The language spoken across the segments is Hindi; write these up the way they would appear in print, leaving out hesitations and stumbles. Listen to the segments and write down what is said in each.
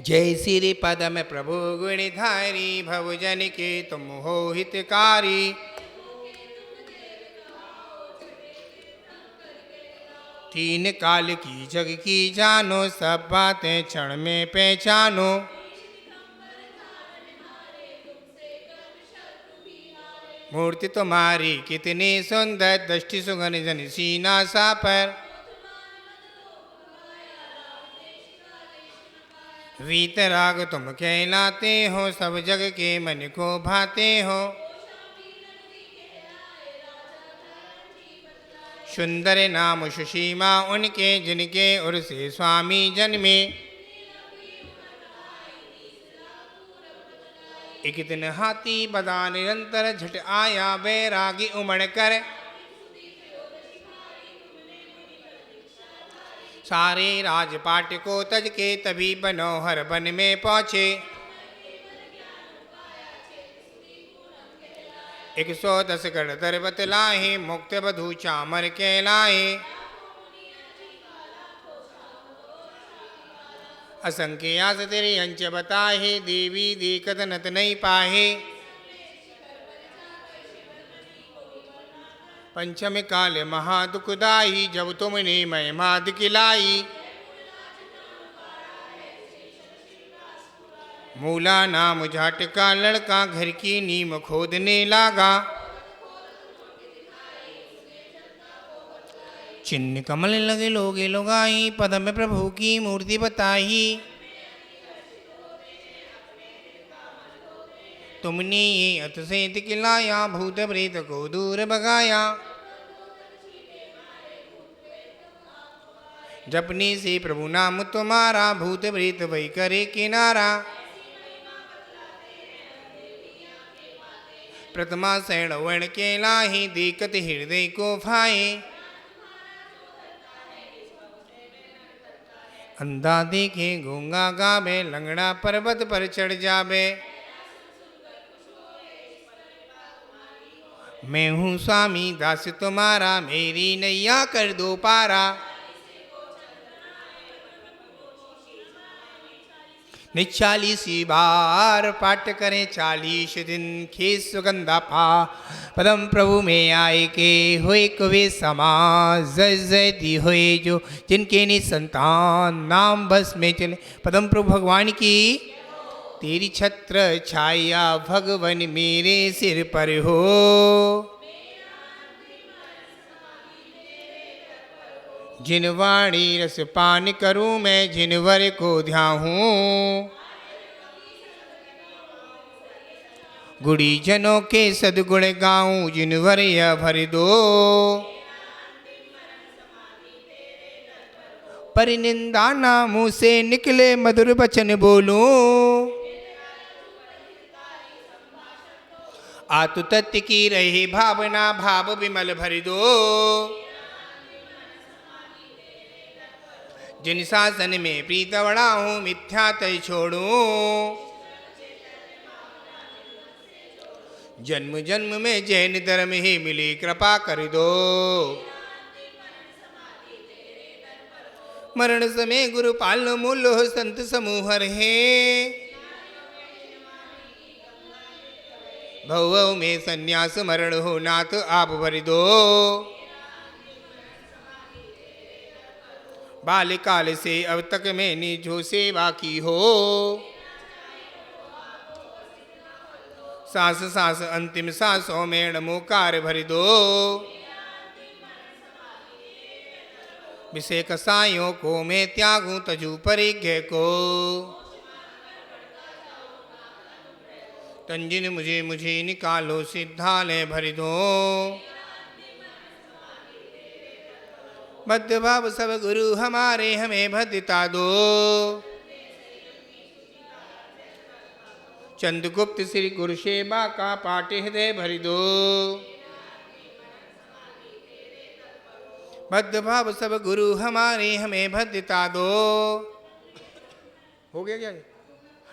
जय श्री पदम प्रभु गुणधारी भवजन के तुम हो हितकारी। तीन काल की जग की जानो सब बातें क्षण में पहचानो। मूर्ति तुम्हारी कितनी सुंदर दृष्टि सुगन जन सीना सा पर। वीतराग तुम कहलाते हो सब जग के मन को भाते हो। सुंदर नाम सुशीमा उनके जिनके उर से स्वामी जन्मे। एक दिन हाथी बदा निरंतर झट आया बैरागी उमड़ कर। सारे राजपाट को तज के तभी बनोहर वन में पहुँचे। 110 गढ़ दरबत लाहे मुक्त बधू चामर कहलाए। असंख्य आस तेरे अंच बताहे देवी देखत नत नहीं पाहे। पंचम काल महादुखदाई जब तुमने महिमा दिखलाई। मूला नाम जाट का लड़का घर की नीम खोदने लागा। चिन्ह कमल लगे लोगे लोगाई पदम प्रभु की मूर्ति बताई। तुमने ये अत से दिखलाया भूत प्रेत को दूर भगाया। जपने से प्रभु नाम तुम्हारा भूत प्रेत वही करे किनारा। प्रथमा शरण वर्ण के लाहे देखत हृदय को भाए। अंधा देखे गूंगा गावे लंगड़ा पर्वत पर चढ़ जावे। मैं हूँ स्वामी दास तुम्हारा मेरी नैया कर दो पारा। निचालीसी बार पाठ करें 40 दिन खे सुगंधा पा। पदम प्रभु में आए के होए कवे समाज जय जय दी होए जो जिनके निसंतान नाम बस में चले। पदम प्रभु भगवान की तेरी छत्र छाया भगवन मेरे सिर पर हो। जिन वाणी रस पान करूं मैं जिनवर को ध्याहूं। गुड़ी जनों के सदगुण गाऊं जिनवर यह भर दो। पर निंदा ना मुँह से निकले मधुर वचन बोलूं। आतु तत्व की रही भावना भाव विमल भर दो। जिन शासन में प्रीत बड़ा हूँ मिथ्या तय छोड़ूं। जन्म जन्म में जैन धर्म ही मिली कृपा कर दो। मरण समय गुरु पाल मूल हो संत समूह रहे। भव में संन्यास मरण हो नाथ आप भर दो। बाल्यकाल से अब तक मैंने जो सेवा की हो। सांस सांस अंतिम सांसों में नमोकार भर दो। विषय कसायों को मैं त्यागूं तजू परिज्ञ को। तंजिन मुझे मुझे निकालो सिद्धालय भर दो। बद्ध भाव सब गुरु हमारे हमें भद्रता दो। चंद्रगुप्त श्री गुरु सेवा का पाठ हृदय भर दो। बद्ध भाव सब गुरु हमारे हमें भद्रता दो। हो गया क्या?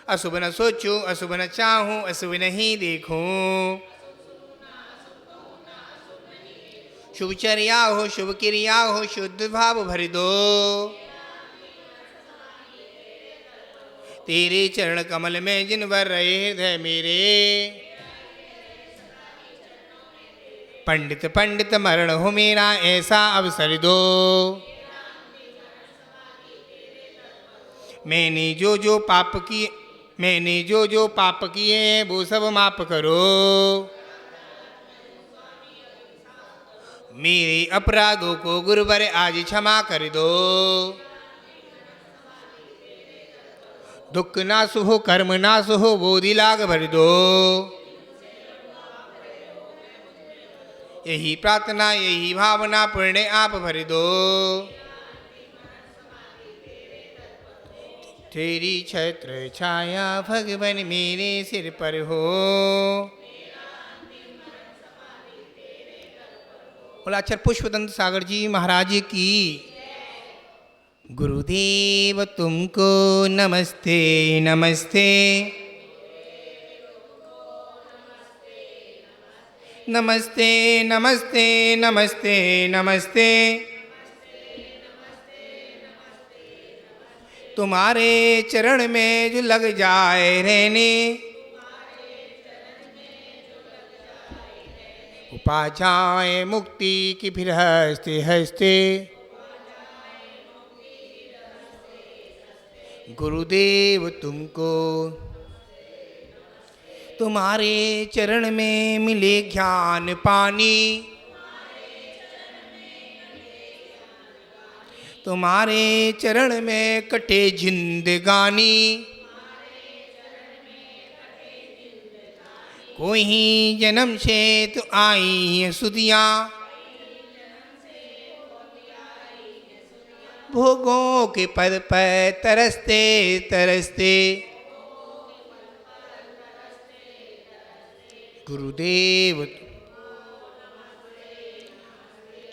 अशुभ न सोचूं अशुभ न चाहूं अशुभ नहीं देखूं। शुभ चर्या हो शुभ क्रिया हो शुद्ध भाव भर दो। तेरे चरण कमल में जिन वर रहे हृदय मेरे, पंडित पंडित मरण हो मेरा ऐसा अवसर दो, मैंने जो जो पाप किए वो सब माफ करो, मेरे अपराधों को गुरुवर आज क्षमा कर दो, दुख ना सुहो कर्म ना सुहो बोधि लाग भर दो, यही प्रार्थना यही भावना पुण्य आप भर दो, तेरी छत्र छाया भगवन मेरे सिर पर हो। बोला आचार्य पुष्पदंत सागर जी महाराज की। गुरुदेव तुमको नमस्ते नमस्ते, नमस्ते नमस्ते नमस्ते नमस्ते, तुम्हारे चरण में जो लग जाए रहने, उपा जाए मुक्ति की फिर हंसते हंसते, गुरुदेव तुमको तुम्हारे चरण में मिले ज्ञान पानी, तुम्हारे चरण में कटे जिंदगानी, कोई जन्म से तो आई है सुधियाँ, भोगों के पद पर तरसते तरसते, गुरुदेव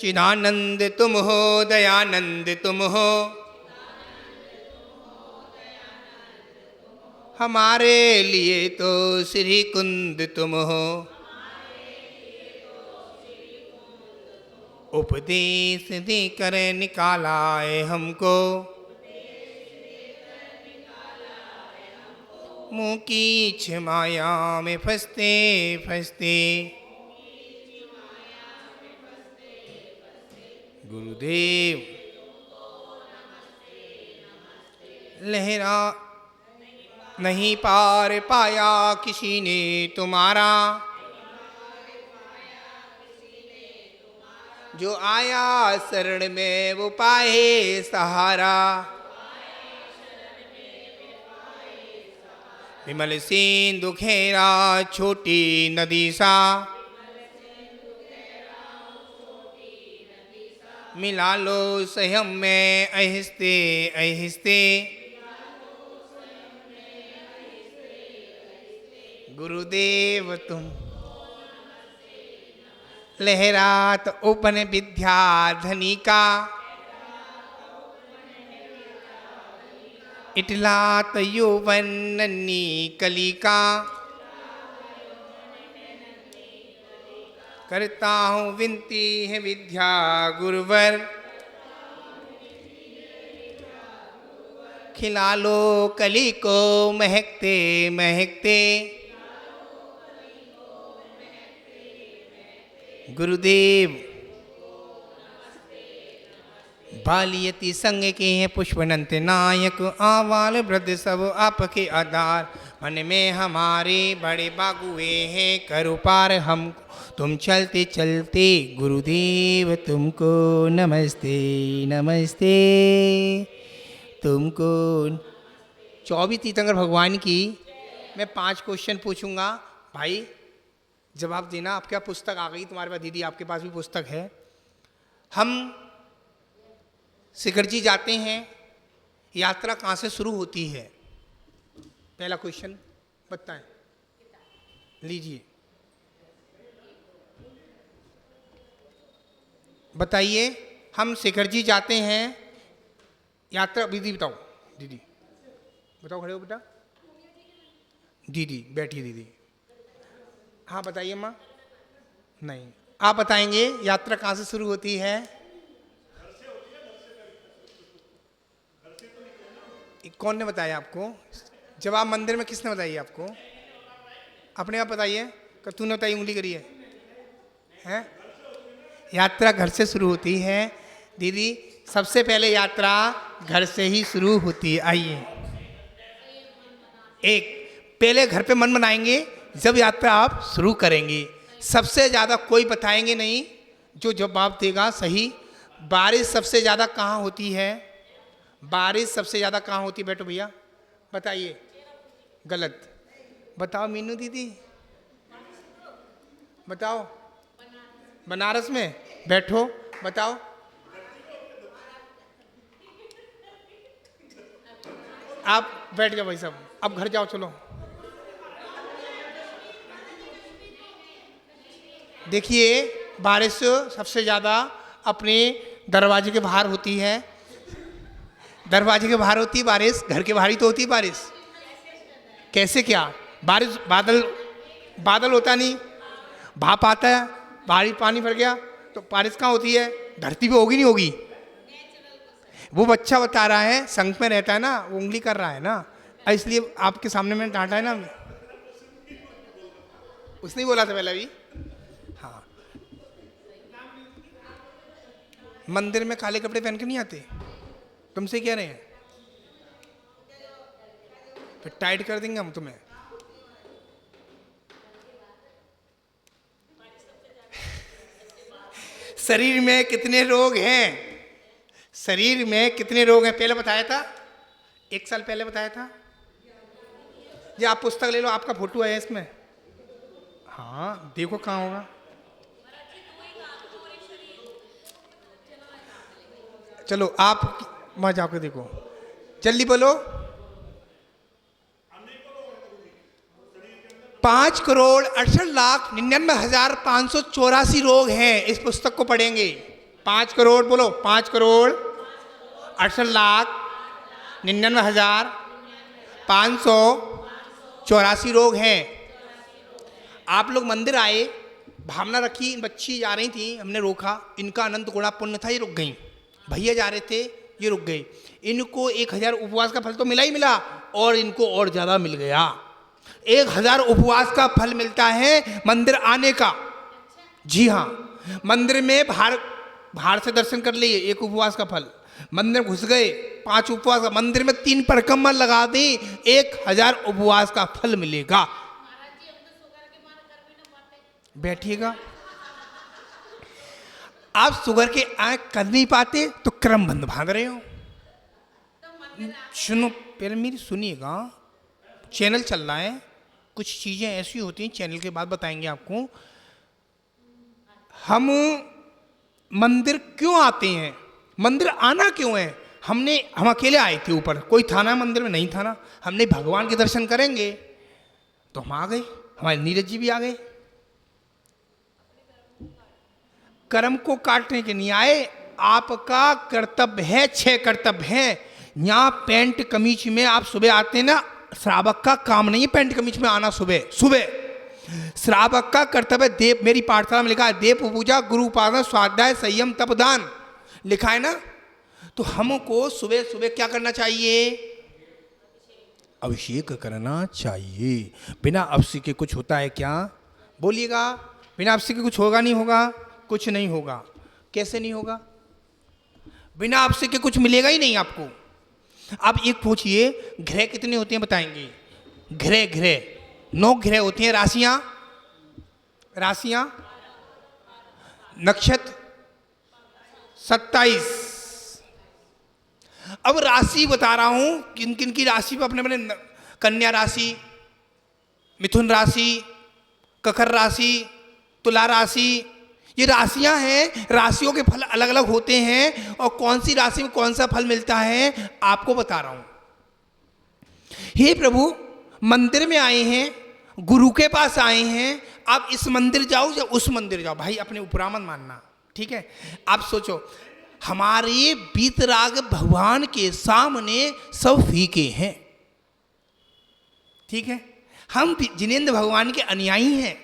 चिदानंद तुम हो दयानंद तुम हो, हमारे लिए तो श्री कुंद तुम हो, उपदेश देकर निकाला है हमको, मुँह की छमाया में फंसते फंसते, गुरुदेव लहरा नहीं पार पाया किसी ने तुम्हारा, जो आया शरण में वो पाए सहारा, विमल सिंधु घेरा छोटी नदी सा, मिला लो संयम में अहिस्ते अहिस्ते, गुरुदेव तुम लहरात उपन विद्या धनी का, इटलात यौवन नन्ही कली का, करता हूँ विनती है विद्या गुरुवर, खिला लो कली को महकते महकते, गुरुदेव बालियति संग के हैं पुष्पनंत नायक, आवाल वृद्ध सब आपके आधार, मन में हमारे बड़े बागुए हैं, करो पार हमको तुम चलते चलते, गुरुदेव तुमको नमस्ते नमस्ते तुमको। 24 तीर्थंकर भगवान की मैं 5 क्वेश्चन पूछूंगा, भाई जवाब देना। आपके पास पुस्तक आ गई तुम्हारे पास, दीदी आपके पास भी पुस्तक है। हम शिखर जी जाते हैं, यात्रा कहाँ से शुरू होती है? पहला क्वेश्चन बताएं, लीजिए बताइए। हम शिखर जी जाते हैं, यात्रा दीदी बताओ, दीदी बताओ, खड़े हो बेटा, दीदी बैठिए दीदी। हाँ बताइए माँ। नहीं, आप बताएंगे यात्रा कहाँ से शुरू होती है? कौन ने बताया आपको? जब आप मंदिर में किसने बताई आपको? अपने आप बताइए कि तूने बताई, उंगली करी है, हैं? यात्रा घर से शुरू होती है दीदी, सबसे पहले यात्रा घर से ही शुरू होती है। आइए, एक पहले घर पे मन बनाएंगे, जब यात्रा आप शुरू करेंगे। सबसे ज़्यादा कोई बताएंगे नहीं, जो जवाब देगा सही। बारिश सबसे ज़्यादा कहाँ होती है? बारिश सबसे ज़्यादा कहाँ होती है? बैठो भैया, बताइए। गलत। बताओ मीनू दीदी, बताओ। बनारस में। बैठो, बताओ। आप बैठ जाओ भाई साहब, अब घर जाओ, चलो। देखिए, बारिश सबसे ज़्यादा अपने दरवाजे के बाहर होती है। दरवाजे के बाहर होती है बारिश, घर के बाहर ही तो होती है बारिश। कैसे क्या? बारिश बादल होता नहीं, भाप आता है, बारिश पानी भर गया तो बारिश कहाँ होती है? धरती पे होगी नहीं होगी? वो बच्चा बता रहा है, संघ में रहता है ना, वो उंगली कर रहा है ना, इसलिए आपके सामने मैंने डांटा है ना। उसने ही बोला था पहले भी। हाँ, मंदिर में काले कपड़े पहन के नहीं आते, तुमसे कह रहे हैं, फिर टाइट कर देंगे हम तुम्हें। शरीर में कितने रोग हैं? शरीर में कितने रोग हैं पहले बताया था, 1 साल पहले बताया था। ये आप पुस्तक ले लो, आपका फोटो है इसमें। हाँ देखो कहाँ होगा। चलो आप वहां जाकर देखो, जल्दी बोलो। 5,68,99,584 रोग हैं। इस पुस्तक को पढ़ेंगे। 5 करोड़ बोलो, 5,68,99,584 रोग हैं। आप लोग मंदिर आए, भावना रखी, बच्ची जा रही थी, हमने रोका, इनका अनंत गुणा पुण्य था, ये रुक गई। भैया जा रहे थे, ये रुक गए। इनको 1000 उपवास का फल तो मिला ही मिला, और इनको और ज़्यादा मिल गया। 1000 उपवास का फल मिलता है मंदिर आने का। जी हाँ, मंदिर में बाहर से दर्शन कर लिए, 1 उपवास का फल। मंदिर घुस गए, 5 उपवास का, मंदिर में 3 परिक्रमा लगा दी, 1000 उपवास का फल मिलेगा। बैठिएगा। आप शुगर के आंख कर नहीं पाते तो क्रम बंद बांध रहे हो। सुनो पहले मेरी, सुनिएगा। चैनल चल रहा है, कुछ चीजें ऐसी होती हैं, चैनल के बाद बताएंगे आपको। हम मंदिर क्यों आते हैं? मंदिर आना क्यों है? हम अकेले आए थे, ऊपर कोई था ना, मंदिर में नहीं था ना। हमने भगवान के दर्शन करेंगे तो हम आ गए, हमारे नीरज जी भी आ गए। कर्म को काटने के नहीं आए, आपका कर्तव्य है, 6 कर्तव्य हैं। यहाँ पैंट कमीज में आप सुबह आते हैं ना, श्रावक का काम नहीं है पैंट कमीज में आना सुबह सुबह। श्रावक का कर्तव्य देव, मेरी पाठशाला में लिखा है, देव पूजा, गुरु उपासना, स्वाध्याय, संयम, तपदान, लिखा है ना। तो हमको सुबह सुबह क्या करना चाहिए? अभिषेक करना चाहिए। बिना अभिषेक के कुछ होता है क्या? बोलिएगा। बिना अभिषेक के कुछ होगा नहीं होगा? कुछ नहीं होगा। कैसे नहीं होगा? बिना अभिषेक के कुछ मिलेगा ही नहीं आपको। आप एक पूछिए, ग्रह कितने होते हैं बताएंगे? ग्रह 9 ग्रह होते हैं। राशियां नक्षत्र 27। अब राशि बता रहा हूं, किन किन की राशि पर अपने अपने, कन्या राशि, मिथुन राशि, ककर राशि, तुला राशि, ये राशियां हैं। राशियों के फल अलग अलग होते हैं, और कौन सी राशि में कौन सा फल मिलता है आपको बता रहा हूं। हे प्रभु, मंदिर में आए हैं, गुरु के पास आए हैं, आप इस मंदिर जाओ या उस मंदिर जाओ, भाई अपने ऊपरा मत मानना, ठीक है? आप सोचो, हमारे बीतराग भगवान के सामने सब फीके हैं, ठीक है? हम जिनेंद्र भगवान के अनुयायी हैं।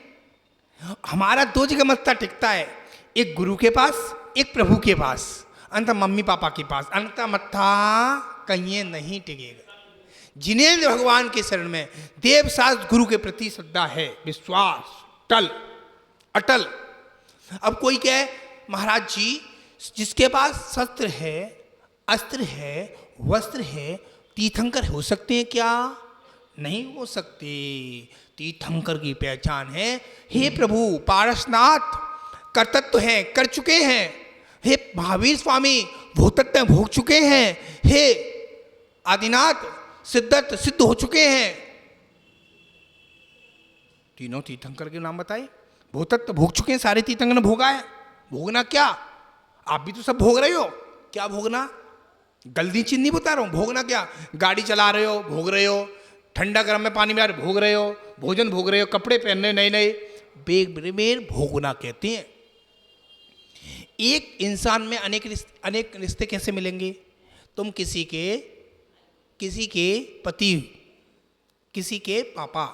हमारा 2 जगह मत्था टिकता है, एक गुरु के पास, एक प्रभु के पास, अंत मम्मी पापा के पास। अंत मत्था कहीं नहीं टिकेगा। जिनेंद्र भगवान के शरण में, देवशास्त्र गुरु के प्रति श्रद्धा है, विश्वास टल अटल। अब कोई कहे महाराज जी जिसके पास शस्त्र है, अस्त्र है, वस्त्र है, तीर्थंकर हो सकते हैं क्या? नहीं हो सकते। तीर्थंकर की पहचान है हे प्रभु पारसनाथ, कर्तत्व है, कर चुके हैं। हे महावीर स्वामी भूतत्व भोग चुके हैं। हे आदिनाथ सिद्धत्व सिद्ध हो चुके हैं। तीनों तीर्थंकर के नाम बताए। भूतत्व भोग चुके हैं, सारे तीर्थंकर ने भोगा है। भोगना क्या? आप भी तो सब भोग रहे हो। क्या भोगना? गलती चीज नहीं बता रहा हूं। भोगना क्या? गाड़ी चला रहे हो, भोग रहे हो। ठंडा गर्म में पानी में भोग रहे हो। भोजन भोग रहे हो। कपड़े पहन रहे नए नए, बेर भोगना कहते हैं। एक इंसान में अनेक रिश्ते कैसे मिलेंगे? तुम किसी के पति, किसी के पापा,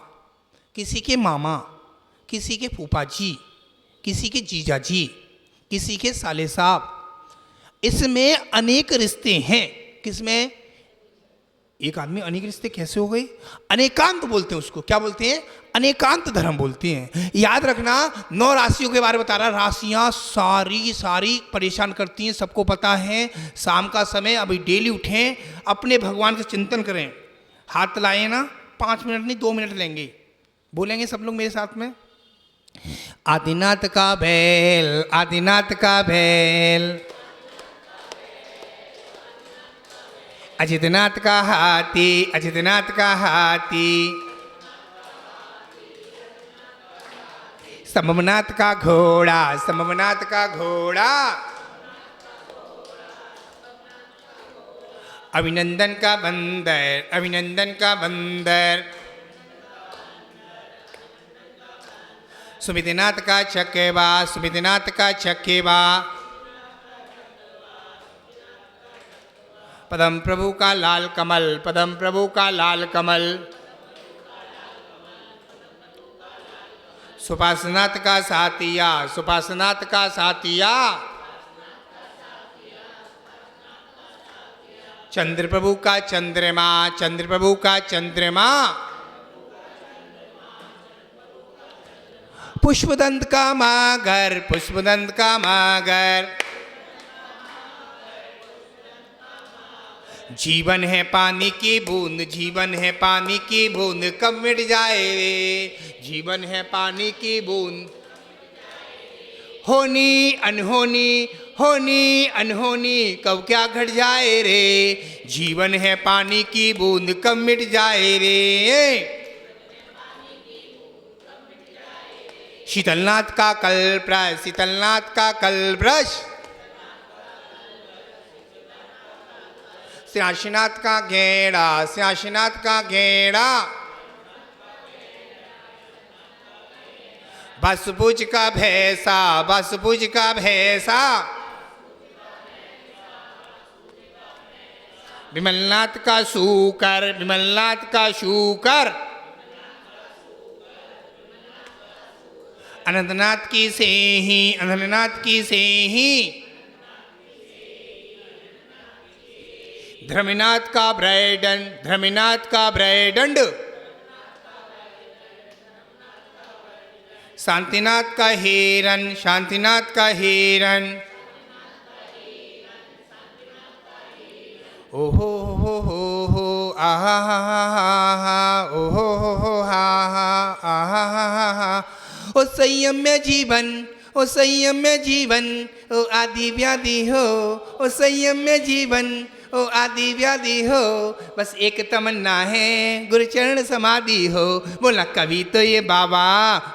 किसी के मामा, किसी के फूफा जी, किसी के जीजा जी, किसी के साले साहब, इसमें अनेक रिश्ते हैं। किसमें? एक आदमी अनेक रिश्ते कैसे हो गए? अनेकांत बोलते हैं उसको। क्या बोलते हैं? अनेकांत धर्म बोलते हैं। याद रखना, 9 राशियों के बारे में बता रहा। राशियां सारी परेशान करती हैं, सबको पता है। शाम का समय, अभी डेली उठें, अपने भगवान का चिंतन करें। हाथ लाए ना, 5 मिनट नहीं 2 मिनट लेंगे। बोलेंगे सब लोग मेरे साथ में, आदिनाथ का बैल, आदिनाथ का बैल, अजितनाथ का हाथी, अजितनाथ का हाथी, संभवनाथ का घोड़ा, संभवनाथ का घोड़ा, अभिनंदन का बंदर, अभिनंदन का बंदर, सुमितनाथ का चकेवा, सुमितनाथ का चकेवा, पदम प्रभु का लाल कमल, पदम प्रभु का लाल कमल, सुपासनाथ का सातिया, सुपासनाथ का सातिया, चंद्र प्रभु का चंद्रमा, चंद्र प्रभु का चंद्रमा, पुष्पदंत का मागर, पुष्पदंत का मागर, जीवन है पानी की बूंद, जीवन है पानी की बूंद, कब मिट जाए रे? जीवन है पानी की बूंद, होनी अनहोनी, होनी अनहोनी, कब क्या घट जाए रे? जीवन है पानी की बूंद, कब मिट जाए रे? शीतलनाथ का कल्पब्रश, शीतलनाथ का कल्पब्रश, श्याशीनाथ का घेड़ा, श्याशीनाथ का घेड़ा, बसपुज का भैंसा, बसपुज का भैंसा, विमलनाथ का शूकर, विमलनाथ का शूकर, अनंतनाथ की सेही, अनंतनाथ की सेही, धर्मीनाथ का ब्रैडन, धर्मीनाथ का ब्रैडंड, शांतिनाथ का हिरन, शांतिनाथ का हिरन, ओहो हो आहा हा हा, ओहो हो हा हा आहा हा हा, ओ संयम में जीवन, ओ संयम में जीवन, ओ आदि व्याधि हो, ओ संयम में जीवन, ओ आदि व्याधि हो, बस एक तमन्ना है गुरुचरण समाधि हो। बोला कभी तो ये बाबा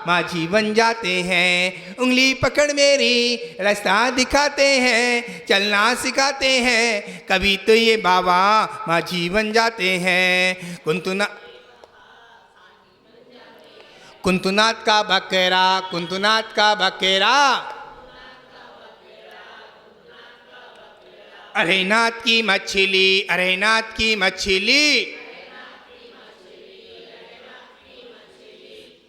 माझी बन जाते हैं, उंगली पकड़ मेरी रास्ता दिखाते हैं, चलना सिखाते हैं, कभी तो ये बाबा माझी बन जाते हैं। कुंतुनाथ का बकरा, कुंतुनाथ का बकरा, अरेनाथ की मछली, अरेनाथ की मछली,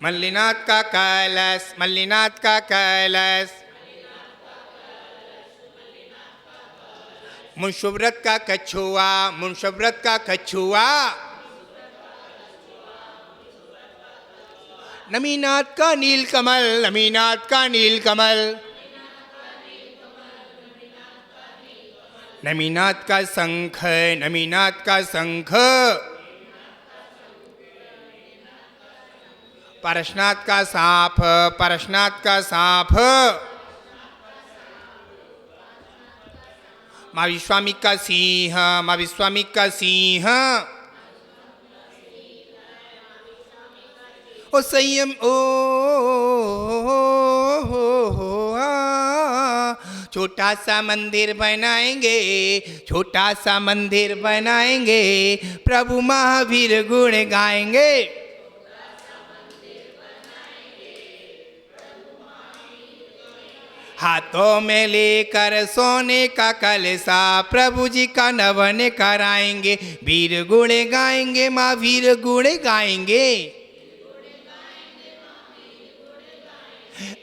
मल्लीनाथ का कलश, मल्लीनाथ का कलश, मुंशव्रत का कछुआ, मुंशव्रत का कछुआ, नमीनाथ का नीलकमल, नमीनाथ का नीलकमल, नमीनाथ का शंख, नमीनाथ का शंख, पारसनाथ का सांप, पारसनाथ का सांप, माँ विश्वामिक का सिंह, माँ विश्वामिक का सिंह, ओ संयम ओ छोटा सा मंदिर बनाएंगे, छोटा सा मंदिर बनाएंगे, प्रभु महावीर गुण गाएंगे। हाथों में लेकर सोने का कलशा, प्रभु जी का नवन कराएंगे, वीर गुण गाएंगे, माँ वीर गुण गाएंगे।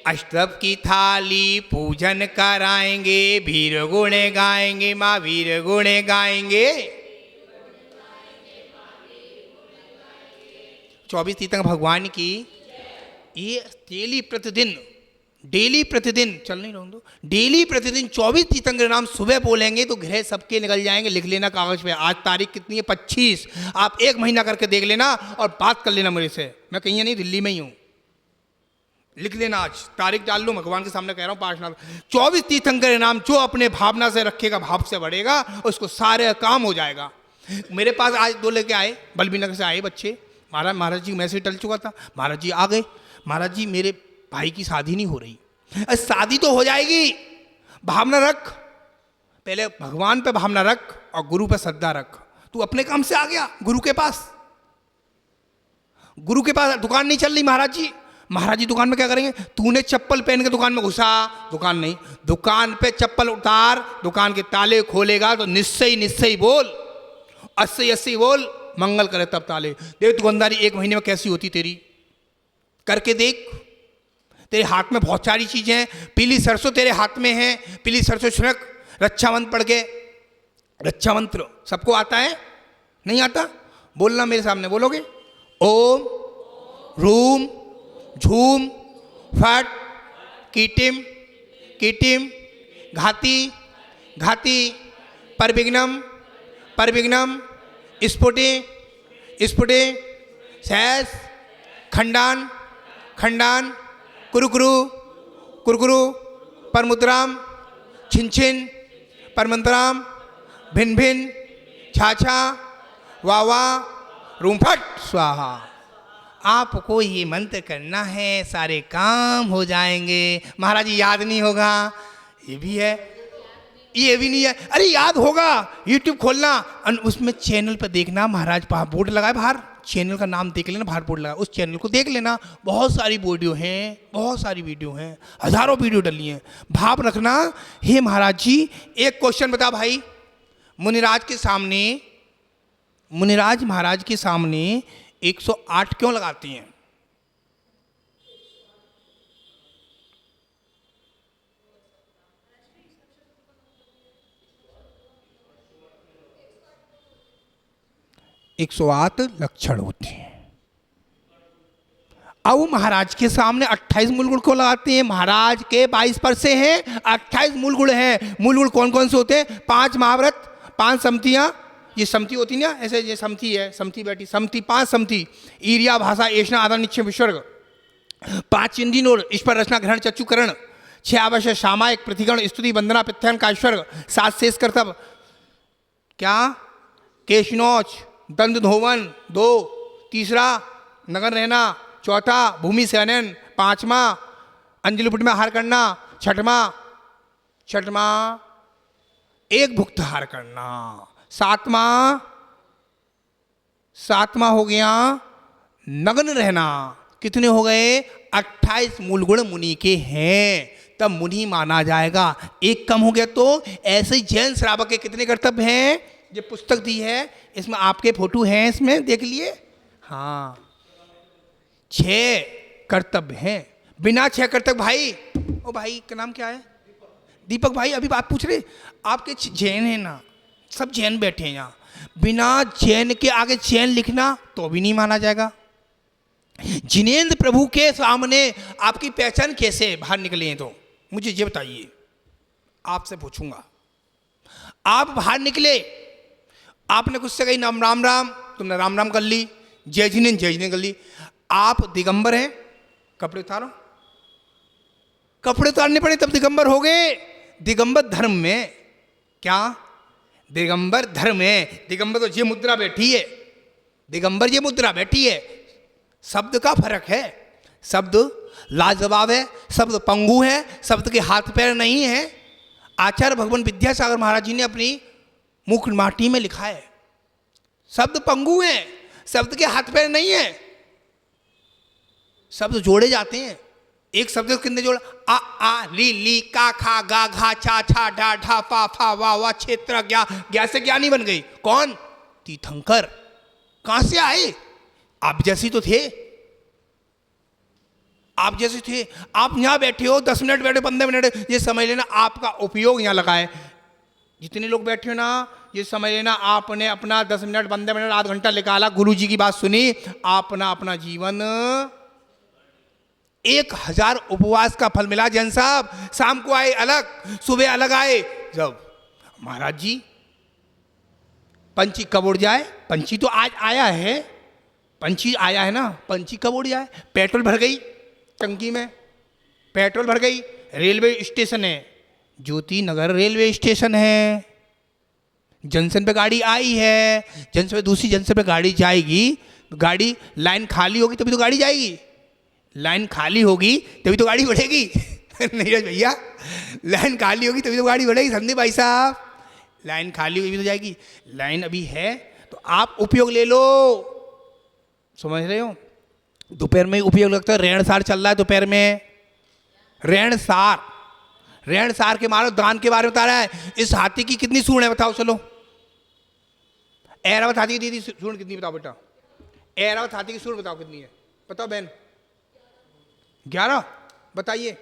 अष्टभ की थाली पूजन कराएंगे, वीर गुण गाएंगे, माँ वीर गुण गाएंगे। 24 तीर्थंकर भगवान की ये डेली प्रतिदिन चल नहीं रहूँ, डेली प्रतिदिन 24 तीर्थंकर नाम सुबह बोलेंगे तो ग्रह सबके निकल जाएंगे। लिख लेना कागज पे, आज तारीख कितनी है 25, आप 1 महीना करके देख लेना और बात कर लेना मेरे से। मैं कहीं नहीं, दिल्ली में ही हूँ, लिख लेना, आज तारीख डाल लो, भगवान के सामने कह रहा हूँ। पार्षनाथ 24 तीर्थंकर नाम जो अपने भावना से रखेगा, भाव से बढ़ेगा, उसको सारे काम हो जाएगा। मेरे पास आज 2 लेके आए, बल्बी नगर से आए बच्चे, महाराज जी मैसेज टल चुका था, महाराज जी आ गए, महाराज जी मेरे भाई की शादी नहीं हो रही। शादी तो हो जाएगी, भावना रख, पहले भगवान पे भावना रख और गुरु पे श्रद्धा रख। तू अपने काम से आ गया गुरु के पास दुकान नहीं चल रही, महाराज जी दुकान में क्या करेंगे? तूने चप्पल पहन के दुकान में घुसा, दुकान नहीं, दुकान पे चप्पल उतार, दुकान के ताले खोलेगा तो निश्चय बोल, 80 बोल, मंगल करे तब ताले। देख दुकानदारी 1 महीने में कैसी होती तेरी, करके देख। तेरे हाथ में बहुत सारी चीजें हैं, पीली सरसों तेरे हाथ में है, पीली सरसों छिड़क, रक्षा मंत्र पढ़ के, रक्षा मंत्र सबको आता है? नहीं आता? बोलना मेरे सामने, बोलोगे? ओम रूम झूम फट कीटिम कीटिम घाती घाती परविघ्नम स्फुटे स्फुटे सहस खंडान खंडान कुरुकुरु परमुद्राम छिन परमंतराम भिन छाछा वावा रूमफट स्वाहा। आपको ये मंत्र करना है, सारे काम हो जाएंगे। महाराज जी याद नहीं होगा, ये भी है, ये भी नहीं है, अरे याद होगा, YouTube खोलना, उसमें चैनल पर देखना, महाराज बोर्ड लगाए बाहर, चैनल का नाम देख लेना, बाहर बोर्ड लगा, उस चैनल को देख लेना, बहुत सारी वीडियो हैं, बहुत सारी वीडियो हैं, हजारों वीडियो डली हैं। भाव रखना, हे महाराज जी एक क्वेश्चन बता भाई, मुनिराज महाराज के सामने 108 क्यों लगाती हैं? एक 108 लक्षण होते हैं। अब महाराज के सामने 28 मूलगुण क्यों लगाते हैं? महाराज के 22 परसे हैं, 28 मूलगुण हैं। मूलगुण कौन कौन से होते हैं? 5 महाव्रत, 5 समतियां, ये समति होती ना, ऐसे ये समति है, समति बैठी, समति 5 समति, ईर्या भाषा ऐषणा आदर निश्चय विसर्ग, 5 इंद्रिय और ईश्वर रचना ग्रहण चक्षुकरण, 6 आवश्य सामायिक प्रतिगण स्तुति वंदना प्रत्यान का ईश्वर, 7 शेष कर्तव्य, क्या? केशनोच दंड धोवन 2, तीसरा नगर रहना, चौथा भूमि सहनन, 5वां अंजलि पुट में आहार करना, 6वां एक भुक्त आहार करना, 7वां हो गया नग्न रहना। कितने हो गए? 28 मूलगुण मुनि के हैं, तब मुनि माना जाएगा। एक कम हो गया तो ऐसे ही जैन श्रावक के कितने कर्तव्य हैं? ये पुस्तक दी है, इसमें आपके फोटो हैं, इसमें देख लिए, हाँ 6 कर्तव्य हैं। बिना 6 कर्तव्य भाई, ओ भाई का नाम क्या है? दीपक भाई, अभी बात पूछ रहे, आपके जैन है ना, सब जैन बैठे हैं यहाँ, बिना जैन के आगे जैन लिखना तो भी नहीं माना जाएगा। जिनेंद्र प्रभु के सामने आपकी पहचान कैसे बाहर निकले हैं, तो मुझे ये बताइए, आपसे पूछूंगा। आप बाहर निकले, आपने कुछ से कही नाम राम राम, तुमने राम राम कर ली, जय जिनेंद्र कर ली। आप दिगंबर हैं, कपड़े उतारो, कपड़े उतारने पड़े तब दिगंबर हो गए। दिगंबर धर्म में क्या, दिगंबर धर्म में, दिगंबर तो ये मुद्रा बैठी है, दिगंबर ये मुद्रा बैठी है। शब्द का फर्क है, शब्द लाजवाब है, शब्द पंगु है, शब्द के हाथ पैर नहीं है। आचार्य भगवान विद्यासागर महाराज जी ने अपनी मुख माटी में लिखा है, शब्द पंगु है, शब्द के हाथ पैर नहीं है। शब्द जोड़े जाते हैं, एक शब्द को कितने जोड़ा, आ ली का खा गा घा चा छा डा ढा पा फा वा वा क्षेत्र ज्ञा से ज्ञानी बन गई। कौन, तीर्थंकर। कहां से आए, आप जैसी तो थे, आप जैसे थे। आप यहां बैठे हो, 10 मिनट बैठे, 15 मिनट, ये समझ लेना आपका उपयोग यहां लगा है। जितने लोग बैठे हो ना, ये समझ लेना आपने अपना 10 मिनट, 15 मिनट, आध घंटा निकाला, गुरु जी की बात सुनी, आपना अपना जीवन 1000 उपवास का फल मिला। जैन साहब शाम को आए अलग, सुबह अलग आए। जब महाराज जी पंछी कब उड़ जाए, पंछी तो आज आया है, पंछी आया है ना, पंछी कब उड़ जाए। पेट्रोल भर गई टंकी में, पेट्रोल भर गई, रेलवे स्टेशन है, ज्योति नगर रेलवे स्टेशन है, जंक्शन पे गाड़ी आई है, जंक्शन पे दूसरी जंक्शन पे गाड़ी जाएगी, गाड़ी लाइन खाली होगी तभी तो गाड़ी जाएगी, लाइन खाली होगी तभी तो गाड़ी बढ़ेगी। नीरज भैया, लाइन खाली होगी तभी तो गाड़ी बढ़ेगी। संदीप भाई साहब, लाइन खाली होगी तो जाएगी, लाइन अभी है तो आप उपयोग ले लो, समझ रहे हो। दोपहर में उपयोग लगता है, रेण सार चल रहा है दोपहर में, रेण सार के मारो दान के बारे में बता रहा है। इस हाथी की कितनी सूंड है बताओ, चलो। ऐरावत हाथी की दीदी सूंड कितनी बताओ बेटा, ऐरावत हाथी की सूंड बताओ कितनी है, बताओ बहन। 11 बताइए।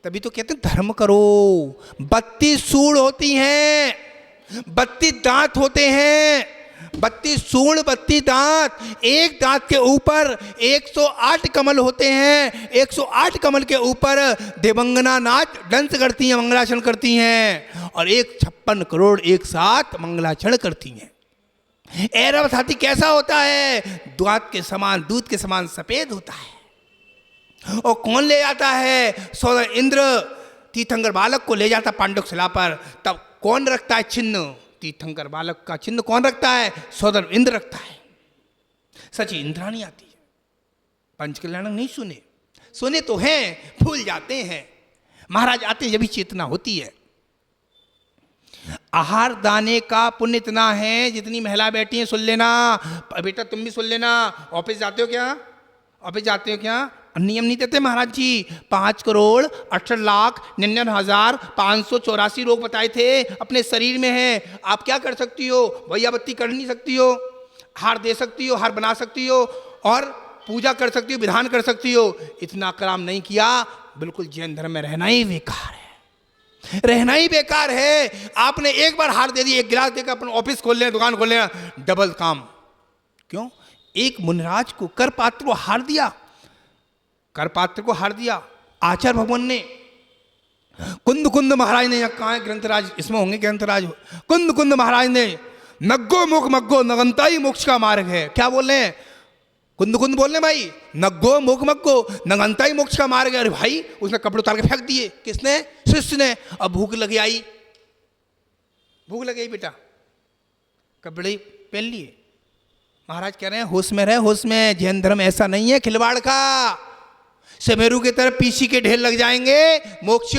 तभी तो कहते हैं धर्म करो। 32 सूंड होती हैं, 32 दांत होते हैं, 32 सूंड 32 दांत। एक दांत के ऊपर 108 कमल होते हैं, 108 कमल के ऊपर देवंगना नाच डांस करती हैं, मंगलाचरण करती हैं, और 56 करोड़ एक साथ मंगलाचरण करती हैं। ऐरावत हाथी कैसा होता है, दांत के समान, दूध के समान सफेद होता है। और कौन ले जाता है, सौदर इंद्र तीर्थंकर बालक को ले जाता पांडव शिला पर। तब कौन रखता है चिन्ह, तीर्थंकर बालक का चिन्ह कौन रखता है, सौदर इंद्र रखता है। सची इंद्राणी आती है। पंचकल्याण नहीं सुने, सुने तो हैं, भूल जाते हैं। महाराज आते हैं जब भी चेतना होती है। आहार दाने का पुण्य इतना है, जितनी महिला बैठी हैं सुन लेना बेटा, तुम भी सुन लेना। ऑफिस जाते हो क्या, ऑफिस जाते हो क्या, नियम नहीं देते महाराज जी। 5,68,99,584 रोग बताए थे अपने शरीर में है। आप क्या कर सकती हो, भैया बत्ती कर नहीं सकती हो, हार दे सकती हो, हार बना सकती हो, और पूजा कर सकती हो, विधान कर सकती हो। इतना काम नहीं किया, बिल्कुल जैन धर्म में रहना ही बेकार है, रहना ही बेकार है। आपने एक बार हार दे दी, एक गिलास देकर अपना ऑफिस खोल लेना, दुकान खोल लेना, डबल काम। क्यों, एक मुनिराज को कर पात्र को हार दिया, कर पात्र को हार दिया। आचार्य भगवान ने कुंद महाराज ने, कहाँ है ग्रंथराज, इसमें होंगे ग्रंथराज। कुंद महाराज ने नग्गो मुख मग्गो नगंताई मोक्ष का मार्ग है। क्या बोल रहे हैं, कुंद बोल रहे भाई, नग्गो मुख मग्गो नगंताई मोक्ष का मार्ग है। अरे भाई, उसने कपड़े उतार के फेंक दिए, किसने, शिष्य ने। अब भूख लगी आई, भूख लगी बेटा, कपड़े पहन लिए। महाराज कह रहे हैं होश में रहे, होश में। जैन धर्म ऐसा नहीं है खिलवाड़ का, समेरू की तरफ पीछे के ढेर लग जाएंगे, मोक्ष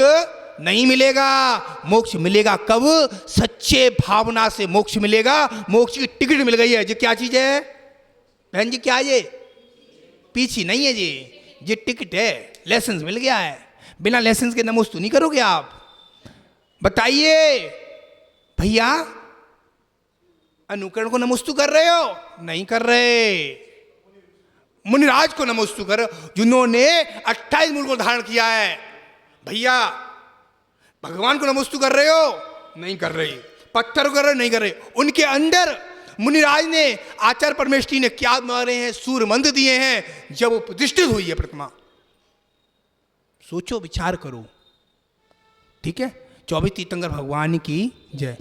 नहीं मिलेगा। मोक्ष मिलेगा कब, सच्चे भावना से मोक्ष मिलेगा। मोक्ष की टिकट मिल गई है। जी क्या चीज है बहन जी, क्या ये पीछे नहीं है जी, ये टिकट है, लाइसेंस मिल गया है। बिना लाइसेंस के नमोस्तु नहीं करोगे आप, बताइए भैया। अनुकरण को नमोस्तु कर रहे हो, नहीं कर रहे। मुनिराज को नमोस्तु करो, जिन्होंने 28 मूल को धारण किया है। भैया भगवान को नमोस्तु कर रहे हो, नहीं कर रहे। पत्थर को कर रहे हो, नहीं कर रहे। उनके अंदर मुनिराज ने, आचार्य परमेष्ठी ने क्या मारे हैं, सूर्य मंद दिए हैं जब वो प्रतिष्ठित हुई है प्रतिमा। सोचो, विचार करो। ठीक है, 24 तीर्थंकर भगवान की जय।